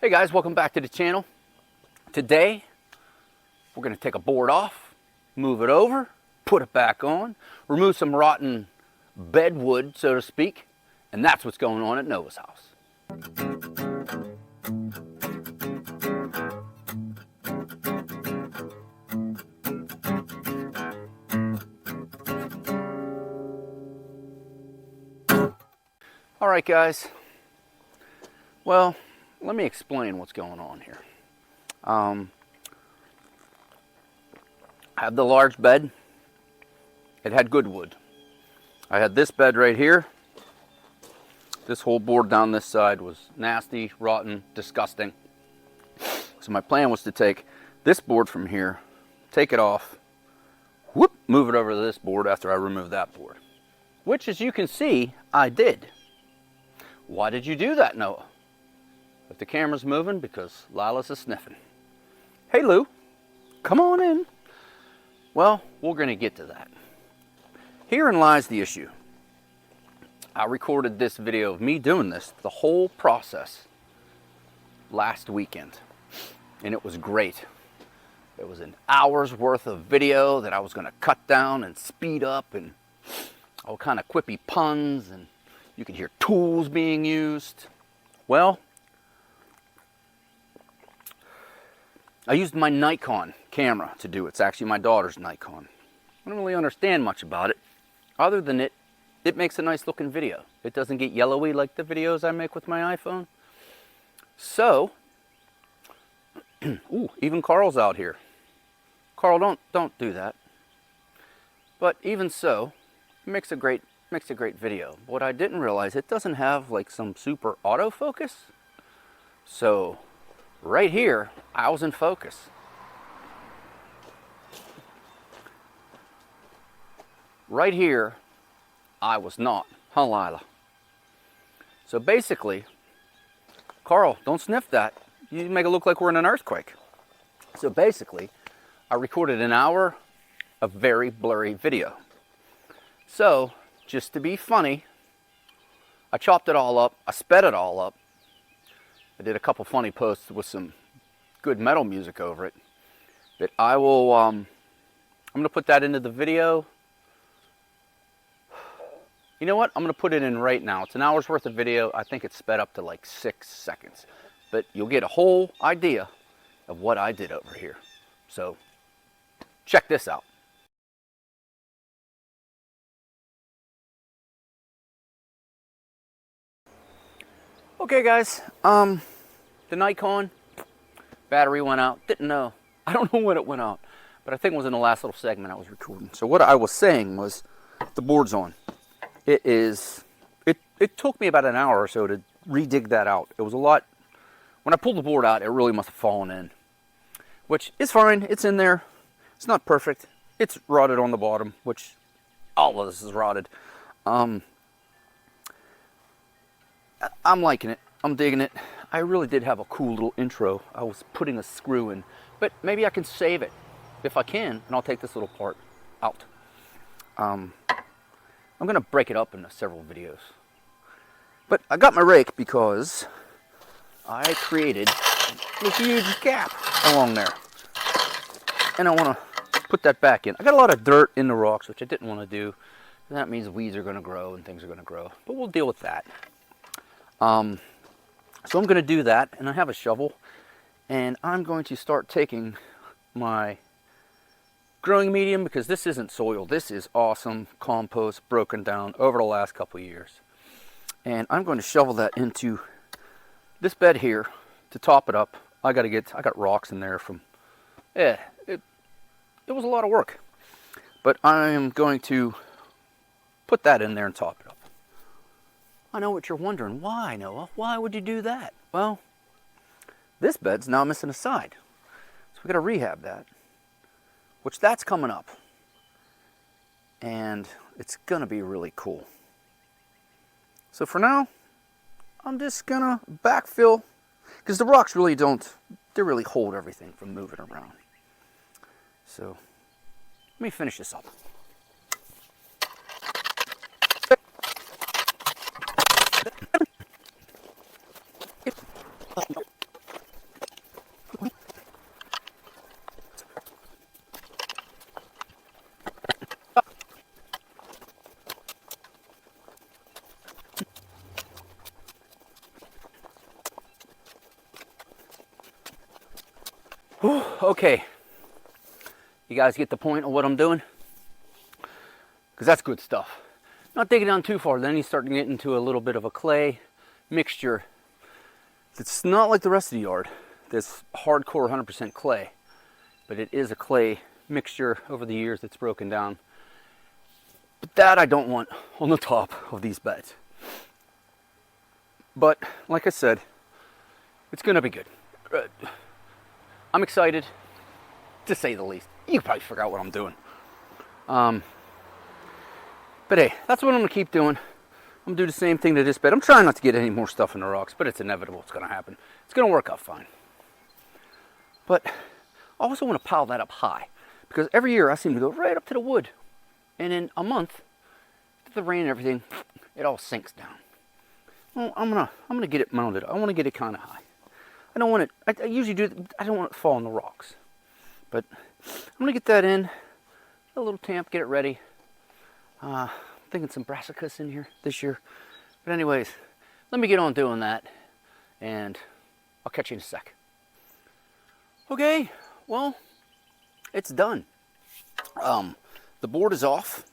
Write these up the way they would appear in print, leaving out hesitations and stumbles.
Hey guys, welcome back to the channel. Today, we're going to take a board off, move it over, put it back on, remove some rotten bed wood, so to speak, and that's what's going on at Noah's house. All right, guys. Well, let me explain what's going on here. I have the large bed. It had good wood. I had this bed right here. This whole board down this side was nasty, rotten, disgusting. So my plan was to take this board from here, take it off, whoop, move it over to this board after I remove that board. Which, as you can see, I did. Why did you do that, Noah? If the camera's moving, because Lila's a sniffing. Hey, Lou, come on in. Well, we're going to get to that. Herein lies the issue. I recorded this video of me doing this, the whole process, last weekend. And it was great. It was an hour's worth of video that I was going to cut down and speed up, and all kind of quippy puns, and you could hear tools being used. Well, I used my Nikon camera to do it. It's actually my daughter's Nikon. I don't really understand much about it, other than it makes a nice looking video. It doesn't get yellowy like the videos I make with my iPhone. So, ooh, even Carl's out here. Carl, don't do that. But even so, it makes a great video. What I didn't realize, it doesn't have like some super autofocus. So right here, I was in focus. Right here, I was not. Huh, Lila? So basically, Carl, don't sniff that. You make it look like we're in an earthquake. So basically, I recorded an hour of very blurry video. So, just to be funny, I chopped it all up, I sped it all up. I did a couple funny posts with some good metal music over it. That I will, I'm going to put that into the video. You know what? I'm going to put it in right now. It's an hour's worth of video. I think it's sped up to like 6 seconds. But you'll get a whole idea of what I did over here. So, check this out. Okay guys, the Nikon battery went out. Didn't know. I don't know when it went out, but I think it was in the last little segment I was recording. So what I was saying was, the board's on. It took me about an hour or so to re-dig that out. It was a lot. When I pulled the board out, it really must have fallen in, which is fine. It's in there. It's not perfect. It's rotted on the bottom, which all of this is rotted. I'm liking it. I'm digging it. I really did have a cool little intro. I was putting a screw in, but maybe I can save it. If I can, and I'll take this little part out. I'm going to break it up into several videos. But I got my rake because I created a huge gap along there. And I want to put that back in. I got a lot of dirt in the rocks, which I didn't want to do. That means weeds are going to grow and things are going to grow. But we'll deal with that. So I'm going to do that, and I have a shovel, and I'm going to start taking my growing medium, because this isn't soil. This is awesome compost broken down over the last couple of years. And I'm going to shovel that into this bed here to top it up. I got rocks in there from, it was a lot of work. But I am going to put that in there and top it up. I know what you're wondering. Why, Noah? Why would you do that? Well, this bed's now missing a side. So we got to rehab that, which that's coming up. And it's going to be really cool. So for now, I'm just going to backfill, because the rocks really they really hold everything from moving around. So let me finish this up. Whew, okay. You guys get the point of what I'm doing? Because that's good stuff. Not digging down too far, then you start to get into a little bit of a clay mixture. It's not like the rest of the yard. This hardcore 100% clay, but it is a clay mixture over the years that's broken down. But that I don't want on the top of these beds. But like I said, it's gonna be good. I'm excited, to say the least. You probably figure out what I'm doing. But hey, that's what I'm gonna keep doing. I'm gonna do the same thing to this bed. I'm trying not to get any more stuff in the rocks, but it's inevitable. It's gonna happen. It's gonna work out fine. But I also want to pile that up high, because every year I seem to go right up to the wood, and in a month, with the rain and everything, it all sinks down. Well, I'm gonna get it mounted. I want to get it kind of high. I don't want it. I usually do. I don't want it to fall on the rocks, but I'm gonna get that in. A little tamp, get it ready. I'm thinking some brassicas in here this year. But anyways, let me get on doing that, and I'll catch you in a sec. Okay, well, it's done. The board is off,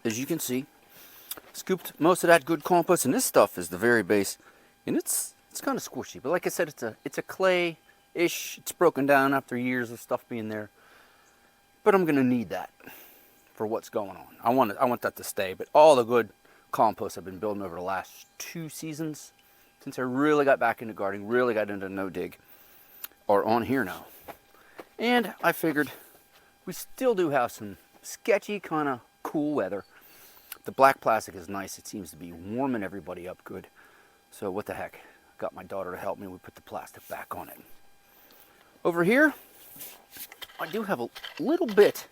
as you can see. Scooped most of that good compost, and this stuff is the very base, and it's kind of squishy. But like I said, it's a clay-ish. It's broken down after years of stuff being there. But I'm gonna need that for what's going on. I want that to stay. But all the good compost I've been building over the last 2 seasons, since I really got back into gardening, really got into no dig, are on here now. And I figured we still do have some sketchy kind of cool weather. The black plastic is nice. It seems to be warming everybody up good. So what the heck? Got my daughter to help me. We put the plastic back on it. Over here, I do have a little bit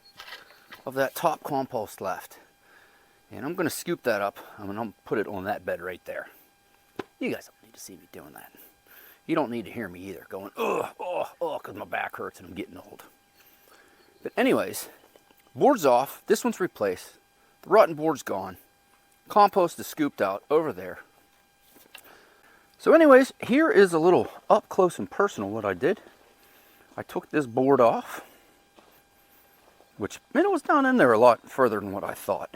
of that top compost left. And I'm going to scoop that up. I'm going to put it on that bed right there. You guys don't need to see me doing that. You don't need to hear me either going, oh, because my back hurts and I'm getting old. But anyways, board's off. This one's replaced. The rotten board's gone. Compost is scooped out over there. So anyways, here is a little up close and personal what I did. I took this board off, which, man, it was down in there a lot further than what I thought.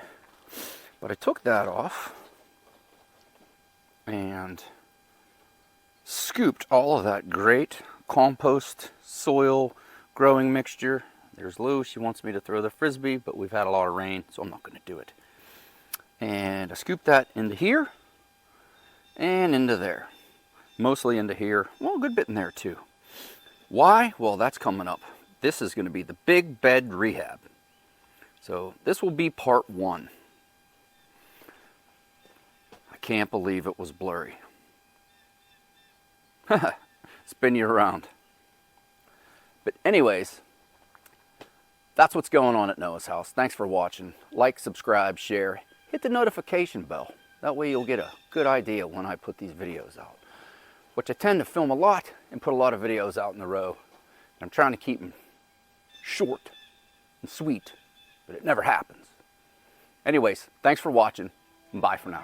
But I took that off and scooped all of that great compost soil growing mixture. There's Lou. She wants me to throw the frisbee, but we've had a lot of rain, so I'm not going to do it. And I scooped that into here and into there. Mostly into here. Well, a good bit in there too. Why? Well, that's coming up. This is going to be the big bed rehab. So this will be part 1. I can't believe it was blurry. Spin you around. But anyways, that's what's going on at Noah's house. Thanks for watching. Like, subscribe, share. Hit the notification bell. That way you'll get a good idea when I put these videos out. Which I tend to film a lot and put a lot of videos out in a row. I'm trying to keep them short and sweet, but it never happens. Anyways, thanks for watching, and bye for now.